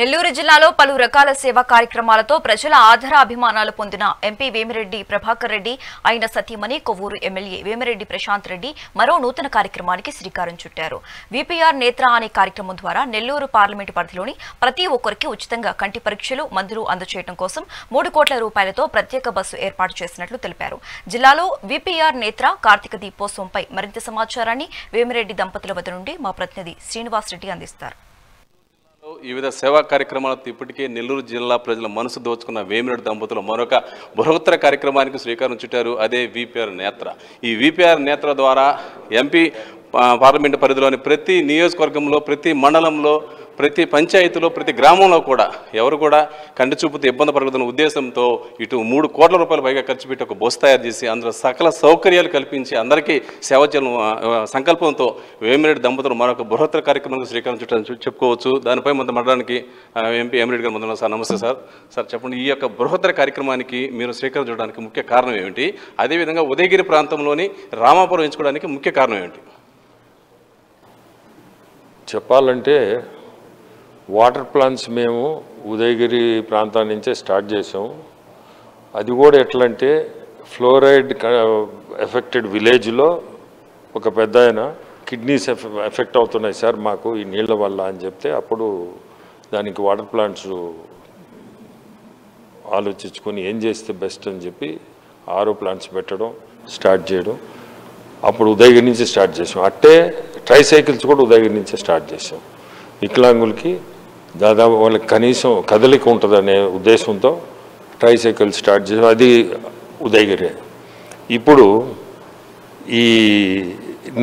నెల్లూరు జిల్లాలో పలు రకాల సేవా కార్యక్రమాలతో ప్రజల ఆదరాభిమానాలు పొందిన ఎంపీ వేమిరెడ్డి ప్రభాకర్ రెడ్డి ఆయన సతీమణి కొవ్వూరు ఎమ్మెల్యే వేమిరెడ్డి ప్రశాంత్ రెడ్డి మరో నూతన కార్యక్రమానికి శ్రీకారం చుట్టారు. విపిఆర్ నేత్ర అనే కార్యక్రమం ద్వారా నెల్లూరు పార్లమెంటు పరిధిలోని ప్రతి ఒక్కరికి ఉచితంగా కంటి పరీక్షలు, మందులు అందజేయడం కోసం 3 కోట్ల రూపాయలతో ప్రత్యేక బస్సు ఏర్పాటు చేసినట్లు తెలిపారు. జిల్లాలో విపిఆర్ నేత్ర కార్తీక దీపోత్సవంపై మరింత సమాచారాన్ని వేమిరెడ్డి దంపతుల వద్ద నుండి మా ప్రతినిధి శ్రీనివాస్ రెడ్డి అందిస్తారు. వివిధ సేవా కార్యక్రమాలతో ఇప్పటికే నెల్లూరు జిల్లా ప్రజల మనసు దోచుకున్న వేమిరెడ్డి దంపతులు మరొక బృహత్తర కార్యక్రమానికి శ్రీకారం చుట్టారు. అదే విపిఆర్ నేత్ర. ఈ విపిఆర్ నేత్ర ద్వారా ఎంపీ పార్లమెంటు పరిధిలోని ప్రతి నియోజకవర్గంలో, ప్రతి మండలంలో, ప్రతి పంచాయతీలో, ప్రతి గ్రామంలో కూడా ఎవరు కూడా కంటి చూపుతో ఇబ్బంది పడుతున్న ఉద్దేశంతో ఇటు 3 కోట్ల రూపాయలు పైగా ఖర్చు పెట్టి ఒక బస్సు తయారు చేసి అందులో సకల సౌకర్యాలు కల్పించి అందరికీ సేవ చేయడం సంకల్పంతో వేమిరెడ్డి దంపతులు మరొక బృహత్తర కార్యక్రమానికి శ్రీకారం చుట్టాలని చెప్పుకోవచ్చు. దానిపై మనం మాట్లాడడానికి ఎంపీ వేమిరెడ్డి గారు ముందున్నారు. సార్ నమస్తే సార్. సార్ చెప్పండి, ఈ యొక్క బృహత్తర కార్యక్రమానికి మీరు శ్రీకారం చుట్టడానికి ముఖ్య కారణం ఏమిటి? అదేవిధంగా ఉదయగిరి ప్రాంతంలోని రామాపురం ఎంచుకోవడానికి ముఖ్య కారణం ఏమిటి? చెప్పాలంటే వాటర్ ప్లాంట్స్ మేము ఉదయగిరి ప్రాంతం నుంచే స్టార్ట్ చేసాము. అది కూడా ఎట్లంటే ఫ్లోరైడ్ ఎఫెక్టెడ్ విలేజ్లో ఒక పెద్ద ఆయన కిడ్నీస్ ఎఫెక్ట్ అవుతున్నాయి సార్ మాకు ఈ నీళ్ళ వల్ల అని చెప్తే అప్పుడు దానికి వాటర్ ప్లాంట్స్ ఆలోచించుకొని ఏం చేస్తే బెస్ట్ అని చెప్పి RO ప్లాంట్స్ పెట్టడం స్టార్ట్ చేయడం. అప్పుడు ఉదయగిరి నుంచి స్టార్ట్ చేసాం. అట్టే ట్రైసైకిల్స్ కూడా ఉదయగిరి నుంచే స్టార్ట్ చేసాం. వికలాంగులకి దాదాపు వాళ్ళకి కనీసం కదలిక ఉంటుందనే ఉద్దేశంతో ట్రైసైకిల్ స్టార్ట్ చేసాం. అది ఉదయగిరి. ఇప్పుడు ఈ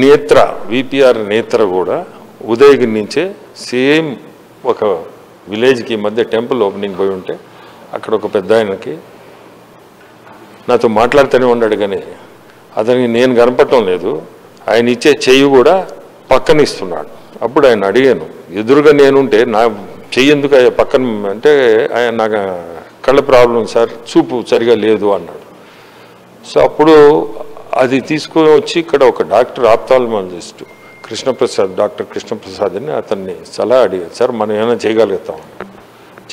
నేత్ర విపిఆర్ నేత్ర కూడా ఉదయగిరి నుంచే సేమ్ ఒక విలేజ్కి మధ్య టెంపుల్ ఓపెనింగ్ పోయి ఉంటే అక్కడ ఒక పెద్ద ఆయనకి నాతో మాట్లాడుతూనే ఉన్నాడు, కానీ అతనికి నేను కనపడటం లేదు. ఆయన ఇచ్చే చెయ్యి కూడా పక్కన ఇస్తున్నాడు. అప్పుడు ఆయన అడిగాను, ఎదురుగా నేనుంటే నా చెయ్యి ఎందుకు పక్కన అంటే ఆయన నాకు కళ్ళ ప్రాబ్లం సార్, చూపు సరిగా లేదు అన్నాడు. సో అప్పుడు అది తీసుకొని వచ్చి ఇక్కడ ఒక డాక్టర్ ఆప్థాల్మాలజిస్ట్ కృష్ణప్రసాద్, డాక్టర్ కృష్ణప్రసాద్ అని అతన్ని సలహా అడిగారు. సార్ మనం ఏమైనా చేయగలుగుతాం?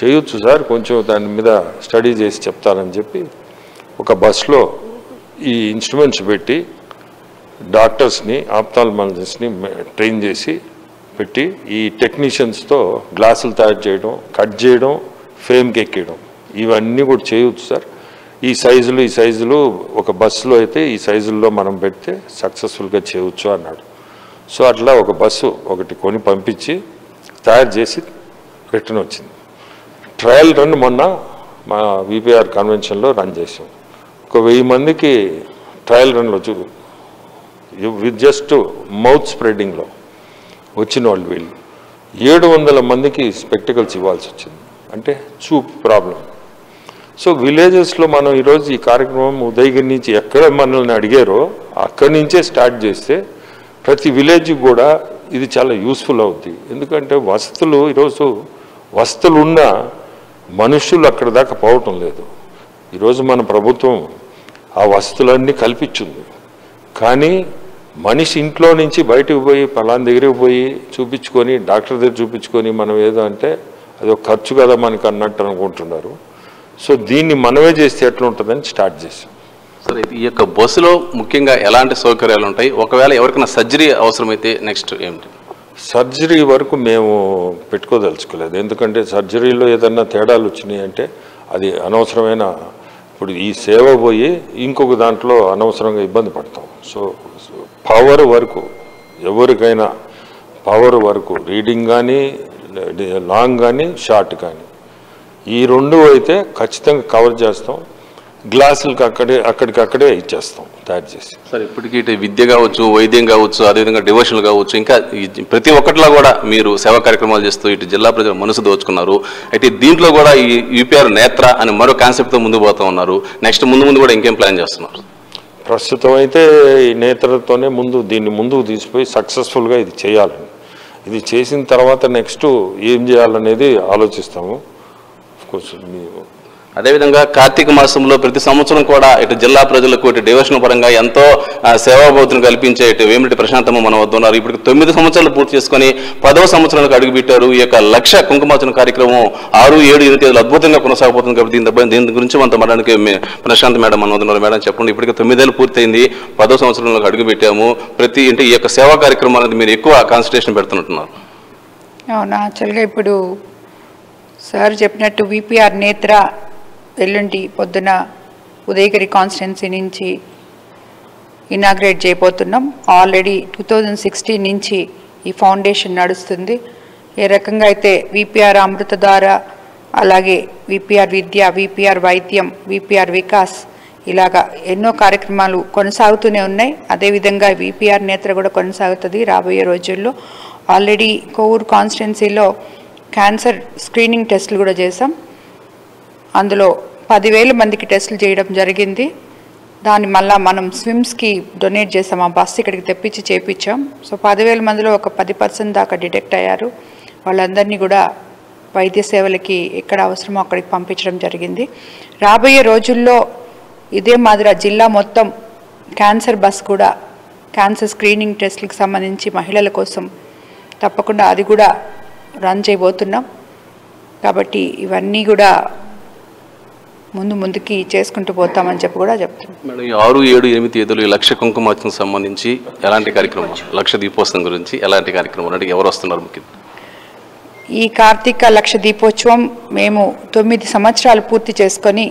చేయొచ్చు సార్, కొంచెం దాని మీద స్టడీ చేసి చెప్తానని చెప్పి ఒక బస్లో ఈ ఇన్స్ట్రుమెంట్స్ పెట్టి డాక్టర్స్ని, ఆప్థాల్మాలజిస్ట్ని ట్రైన్ చేసి పెట్టి ఈ టెక్నీషియన్స్తో గ్లాసులు తయారు చేయడం, కట్ చేయడం, ఫ్రేమ్కి ఎక్కియడం ఇవన్నీ కూడా చేయవచ్చు సార్. ఈ సైజులు ఒక బస్సులో అయితే ఈ సైజుల్లో మనం పెడితే సక్సెస్ఫుల్గా చేయవచ్చు అన్నాడు. సో అట్లా ఒక బస్సు ఒకటి కొని పంపించి తయారు చేసి రిటర్న్ వచ్చింది. ట్రయల్ రన్ మొన్న మా విపిఆర్ కన్వెన్షన్లో రన్ చేసాం. ఒక 1000 మందికి ట్రయల్ రన్లో విత్ జస్ట్ మౌత్ స్ప్రెడింగ్లో వచ్చిన వాళ్ళు వీళ్ళు 700 మందికి స్పెక్టికల్స్ ఇవ్వాల్సి వచ్చింది. అంటే చూపు ప్రాబ్లం. సో విలేజెస్లో మనం ఈరోజు ఈ కార్యక్రమం ఉదయగిరి నుంచి ఎక్కడ మనల్ని అడిగారో అక్కడి నుంచే స్టార్ట్ చేస్తే ప్రతి విలేజ్కి కూడా ఇది చాలా యూస్ఫుల్ అవుద్ది. ఎందుకంటే వసతులు ఈరోజు వసతులు ఉన్న మనుషులు అక్కడ దాకా పోవటం లేదు. ఈరోజు మన ప్రభుత్వం ఆ వసతులన్నీ కల్పించింది, కానీ మనిషి ఇంట్లో నుంచి బయటకు పోయి పలానా దగ్గరికి పోయి చూపించుకొని డాక్టర్ దగ్గర చూపించుకొని మనం ఏదో అంటే అది ఒక ఖర్చు కదా మనకు అన్నట్టు అనుకుంటున్నారు. సో దీన్ని మనమే చేస్తే ఎట్లా ఉంటుందని స్టార్ట్ చేసాం. సరే, ఈ యొక్క బస్సులో ముఖ్యంగా ఎలాంటి సౌకర్యాలు ఉంటాయి? ఒకవేళ ఎవరికైనా సర్జరీ అవసరమైతే నెక్స్ట్ ఏమిటి? సర్జరీ వరకు మేము పెట్టుకోదలుచుకోలేదు. ఎందుకంటే సర్జరీలో ఏదన్నా తేడాలు వచ్చినాయి అంటే అది అనవసరమైన, ఇప్పుడు ఈ సేవ పోయి ఇంకొక దాంట్లో అనవసరంగా ఇబ్బంది పడతాం. సో పవర్ వరకు ఎవరికైనా పవర్ వరకు రీడింగ్ కానీ, లాంగ్ కానీ, షార్ట్ కానీ ఈ 2 అయితే ఖచ్చితంగా కవర్ చేస్తాం. గ్లాసులకు అక్కడికక్కడే ఇచ్చేస్తాం తయారు చేసి. సార్, ఇప్పటికీ ఇటు విద్య కావచ్చు, వైద్యం కావచ్చు, అదేవిధంగా డివోషన్లు కావచ్చు, ఇంకా ప్రతి ఒక్కటిలో కూడా మీరు సేవా కార్యక్రమాలు చేస్తూ ఇటు జిల్లా ప్రజల మనసు దోచుకున్నారు. అయితే దీంట్లో కూడా ఈ విపిఆర్ నేత్ర అనే మరో కాన్సెప్ట్తో ముందు పోతూ ఉన్నారు. నెక్స్ట్ ముందు కూడా ఇంకేం ప్లాన్ చేస్తున్నారు? ప్రస్తుతం అయితే ఈ నేత్రతోనే దీన్ని ముందుకు తీసిపోయి సక్సెస్ఫుల్గా ఇది చేయాలని, ఇది చేసిన తర్వాత నెక్స్ట్ ఏం చేయాలనేది ఆలోచిస్తాము. అఫ్కోర్స్ అదేవిధంగా కార్తీక మాసంలో ప్రతి సంవత్సరం కూడా ఇటు జిల్లా ప్రజలకు ఇటు డివిజన్ పరంగా ఎంతో సేవాభావతను కల్పించే ఇటు వేమిరెడ్డి ప్రశాంతమ్మ మన వద్ద ఉన్నారు. ఇప్పుడు 9 సంవత్సరాలు పూర్తి చేసుకుని 10వ సంవత్సరాలకు అడుగుపెట్టారు. ఈ యొక్క లక్ష కుంకుమార్చన కార్యక్రమం 6, 7, 8 తేదీలు అద్భుతంగా కొనసాగబోతుంది. కాబట్టి దీని గురించి మనతో మాట్లాడడానికి ప్రశాంత్ మేడం మన వద్ద ఉన్నారు. మేడం చెప్పండి, ఇప్పటికి 9 ఏళ్ళు పూర్తయింది, 10వ సంవత్సరంలోకి అడుగుపెట్టాము. ప్రతి ఇంటి ఈ యొక్క సేవా కార్యక్రమాలను మీరు ఎక్కువ కాన్సన్ట్రేషన్ పెడుతున్నట్టున్నారు. అవునా, యాక్చువల్గా ఇప్పుడు సార్ చెప్పినట్టు విపిఆర్ నేత్ర ఎల్లుండి పొద్దున ఉదయగిరి కాన్స్టిట్యున్సీ నుంచి ఇనాగ్రేట్ చేయబోతున్నాం. ఆల్రెడీ 2016 నుంచి ఈ ఫౌండేషన్ నడుస్తుంది. ఏ రకంగా అయితే విపిఆర్ అమృతధార, అలాగే విపిఆర్ విద్య, విపిఆర్ వైద్యం, విపిఆర్ వికాస్ ఇలాగా ఎన్నో కార్యక్రమాలు కొనసాగుతూనే ఉన్నాయి. అదేవిధంగా విపిఆర్ నేత్ర కూడా కొనసాగుతుంది రాబోయే రోజుల్లో. ఆల్రెడీ కోవూరు కాన్స్టిట్యున్సీలో క్యాన్సర్ స్క్రీనింగ్ టెస్టులు కూడా చేసాం. అందులో 10,000 మందికి టెస్టులు చేయడం జరిగింది. దాన్ని మళ్ళీ మనం స్విమ్స్కి డొనేట్ చేసాం. ఆ బస్సు ఇక్కడికి తెప్పించి చేయించాం. సో 10,000 మందిలో ఒక 10% దాకా డిటెక్ట్ అయ్యారు. వాళ్ళందరినీ కూడా వైద్య సేవలకి ఎక్కడ అవసరమో అక్కడికి పంపించడం జరిగింది. రాబోయే రోజుల్లో ఇదే మాదిరి జిల్లా మొత్తం క్యాన్సర్ బస్ కూడా క్యాన్సర్ స్క్రీనింగ్ టెస్టులకు సంబంధించి మహిళల కోసం తప్పకుండా అది కూడా రన్ చేయబోతున్నాం. కాబట్టి ఇవన్నీ కూడా ముందుకి చేసుకుంటూ పోతామని చెప్పి కూడా చెప్తున్నాం. మేడం, ఈ 6, 7, 8 తేదీలు లక్ష కుంకుమార్చనకు సంబంధించి ఎలాంటి కార్యక్రమం, లక్ష దీపోత్సవం గురించి ఎలాంటి కార్యక్రమం అంటే ఎవరు వస్తున్నారు ముఖ్యంగా? ఈ కార్తీక లక్ష దీపోత్సవం మేము 9 సంవత్సరాలు పూర్తి చేసుకొని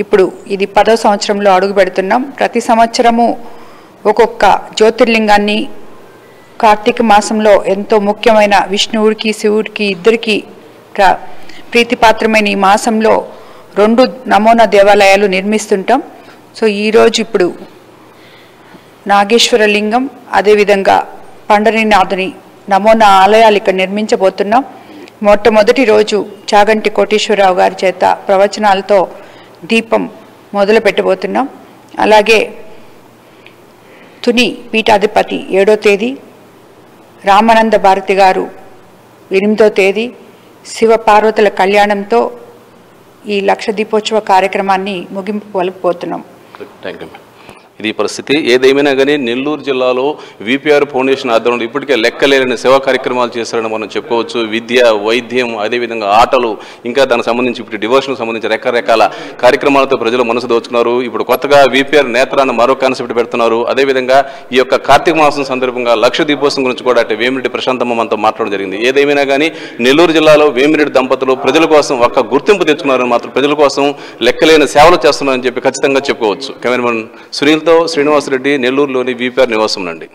ఇప్పుడు ఇది 10వ సంవత్సరంలో అడుగు పెడుతున్నాం. ప్రతి సంవత్సరము ఒక్కొక్క జ్యోతిర్లింగాన్ని కార్తీక మాసంలో ఎంతో ముఖ్యమైన విష్ణువుడికి శివుడికి ఇద్దరికి ప్రీతిపాత్రమైన ఈ మాసంలో 2 నమూనా దేవాలయాలు నిర్మిస్తుంటాం. సో ఈరోజు ఇప్పుడు నాగేశ్వర లింగం, అదేవిధంగా పండరీనాథుని నమూనా ఆలయాలు ఇక్కడ నిర్మించబోతున్నాం. మొట్టమొదటి రోజు చాగంటి కోటేశ్వరరావు గారి చేత ప్రవచనాలతో దీపం మొదలు పెట్టబోతున్నాం. అలాగే తుని పీఠాధిపతి 7వ తేదీ, రామానంద భారతి గారు 8వ తేదీ శివ పార్వతుల కళ్యాణంతో ఈ లక్ష దీపోత్సవ కార్యక్రమాన్ని ముగింపు పలుకుపోతున్నాం. Thank you. ఇది పరిస్థితి. ఏదేమైనా కానీ నెల్లూరు జిల్లాలో విపిఆర్ ఫౌండేషన్ ఆధ్వర్యంలో ఇప్పటికే లెక్కలేని సేవా కార్యక్రమాలు చేస్తారని మనం చెప్పుకోవచ్చు. విద్య, వైద్యం, అదేవిధంగా ఆటలు, ఇంకా దానికి సంబంధించి ఇప్పుడు డివోషన్కి సంబంధించి రకరకాల కార్యక్రమాలతో ప్రజలు మనసు దోచుకున్నారు. ఇప్పుడు కొత్తగా విపిఆర్ నేత్రాన్ని మరో కాన్సెప్ట్ పెడుతున్నారు. అదేవిధంగా ఈ యొక్క కార్తీక మాసం సందర్భంగా లక్ష దీపోత్సవం గురించి కూడా అంటే వేమిరెడ్డి ప్రశాంతమ్మ మనతో మాట్లాడడం జరిగింది. ఏదేమైనా కానీ నెల్లూరు జిల్లాలో వేమిరెడ్డి దంపతులు ప్రజల కోసం ఒక గుర్తింపు తెచ్చుకున్నారని, మాత్రం ప్రజల కోసం లెక్కలేని సేవలు చేస్తున్నారని చెప్పి ఖచ్చితంగా చెప్పుకోవచ్చు. కెమెరామెన్ సునీల్ శ్రీనివాసరెడ్డి, నెల్లూరులోని విపిఆర్ నివాసం నుండి.